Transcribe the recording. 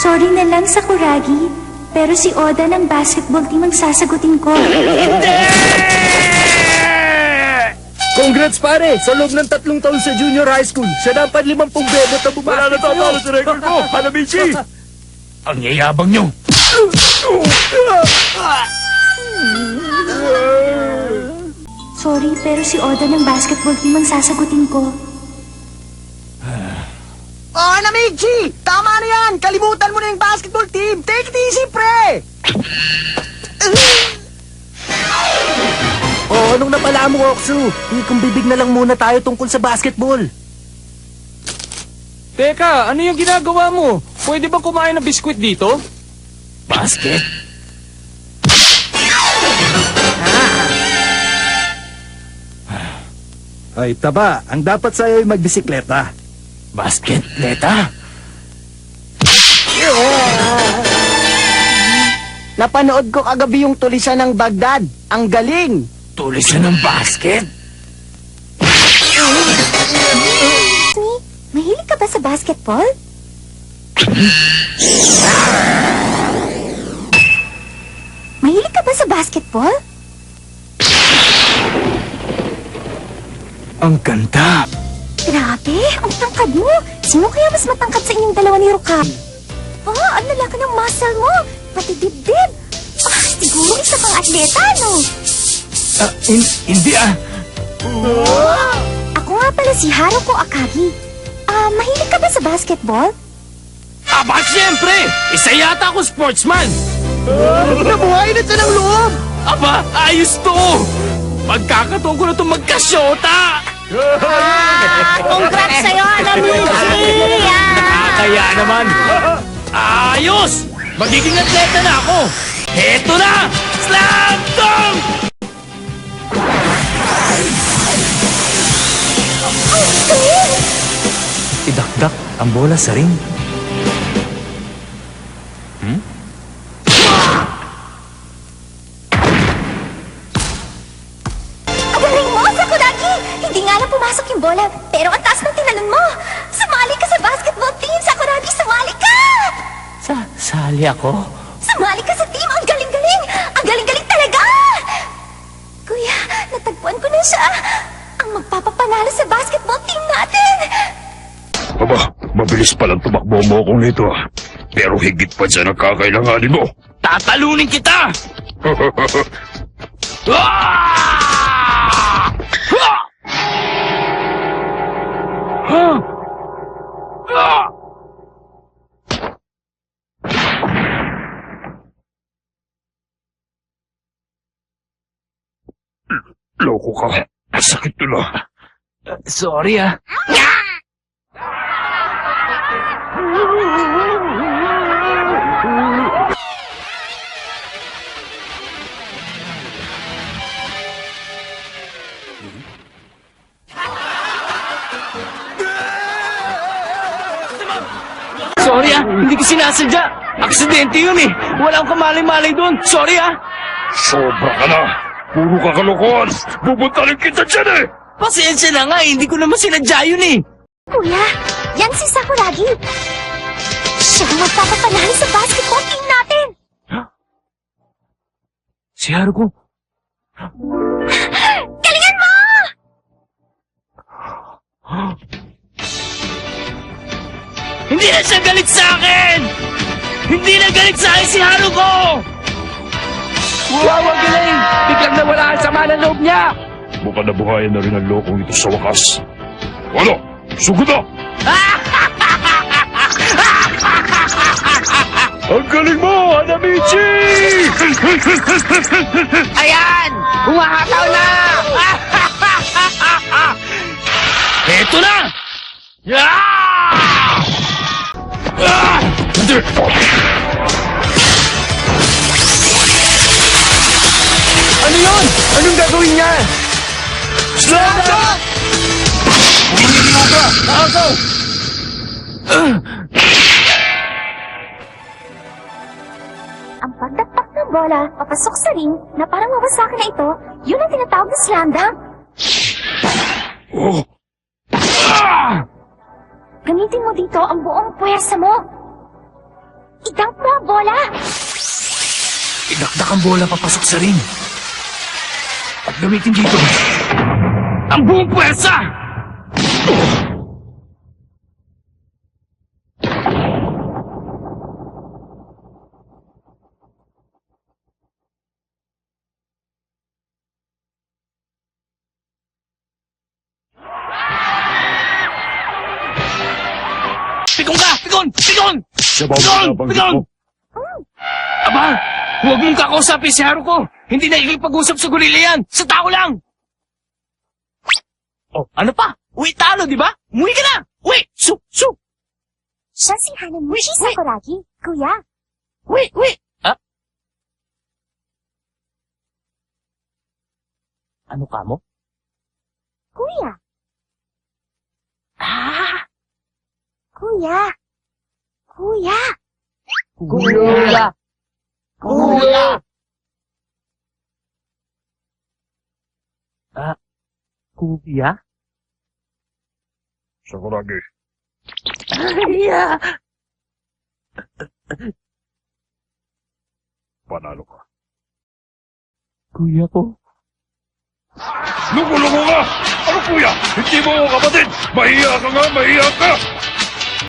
Sorry na lang, Sakuragi. Pero si Oda ng basketball team ang sasagutin ko. Congrats pare! Sa loob ng 3 taon sa junior high school, siya dapat 50 bebot na bumati. Wala na tatalo sa record mo, Hanamichi! Ang yayabang nyo! Sorry, pero si Oda ng basketball team ang sasagutin ko. Oh, Hanamichi! Tama na yan! Kalimutan mo na yung basketball team! Take it easy, pre! Oh, anong napala mo, Oksu? Kung bibig na lang muna tayo tungkol sa basketball. Teka, ano yung ginagawa mo? Pwede ba kumain ng biskwit dito? Basket? Ay, taba. Ang dapat sa'yo ay magbisikleta. Basket, Leta? Napanood ko kagabi yung tulisan ng Baghdad. Ang galing! Tulisan ng basket? Sui, mahilig ka ba sa basketball? Mahilig ka ba sa basketball? Ang ganda! Grabe, ang tangkad mo. Sino kaya mas matangkad sa inyong dalawa ni Ruka? Oh, ang lalaki ng muscle mo. Pati dibdib. Ah, siguro isa kang atleta, no? Hindi ah! Ako nga pala si Haruko Akagi. Mahilig ka ba sa basketball? Aba, siyempre! Isa yata ako sportsman! Nabuhay na siya ng loob! Aba, ayos to! Pagkakataon ko na itong magkasyota! Congrats sa'yo, Hanamichi! Kaya naman! Ayos! Magiging atleta na ako! Heto na! Slam dunk! Idakdak ang bola sa ring. Ang galing mo, Sakuragi! Hindi nga lang pumasok yung bola, pero ang taas ng tinalon mo! Sumali ka sa basketball team, Sakuragi! Sumali ka! Sali ako? Sumali ka sa team! Ang galing-galing! Ang galing-galing talaga! Kuya, natagpuan ko na siya! Ang magpapapanalo sa basketball team natin! Aba, mabilis palang tumakbo mo akong nito ah. Pero higit pa dyan ang kakailanganin mo. Tatalunin kita! Ah! Ah! Ah! Ah! Loko ka. Masakit to na. Sorry ah. Sorry ah, hindi ko sinasadya. Aksidente yun eh. Walang kamalay-malay doon. Sorry ah. Sobra ka na. Puro ka kalokohan. Bubuntalin kita dyan eh. Pasensya na nga, hindi ko naman sinadya yun eh. Kuya, yan si Sakuragi! Siya ang magpapapanalo sa basketball team natin! Si Haruko. Galingan mo! Hindi na siya galit sa akin! Hindi na galit sa akin si Haruko! Wow, ang galing! Biglang nawala ang sama ng loob niya! Mukhang nabuhayan na rin ang lokong ito sa wakas. Ano? Sugod na! Ang galing mo, Hanamichi! Ayan! Humahataw na! Eto na! Ano yun? Anong gagawin niya? Slam dunk! Ako! Ang pagdakpak ng bola papasok sa ring na parang wawasakin na ito, yun ang tinatawag na slam dunk. Oh, Gamitin mo dito ang buong puwersa mo. idunk mo ang bola. Idakdak ang bola papasok sa ring. At gamitin dito ang buong puwersa! Pikon ka! Pikon! Pikon! Siya ba ang Pikon! binabanggit Pikon! mo? Aba! Huwag mong kakausapin si Haruko! Hindi na ikipag-usap sa gorilla yan! Sa tao lang! Oh, ano pa? Uwi talo, di ba? Umuwi ka na! Uwi! Su! Su! Siya si Hanamushi Sakuragi, kuya. Uwi! Uwi! Ah? Ano ka mo? Kuya. Ah! Kuya. Kuya. Kuya! Kuya! Ah, kuya? Sakuragi, Kuya! panalo ka. Kuya ko? Loko-loko ka! Ano kuya? Hindi mo ako kapatid! Mahiya ka nga, mahiya ka!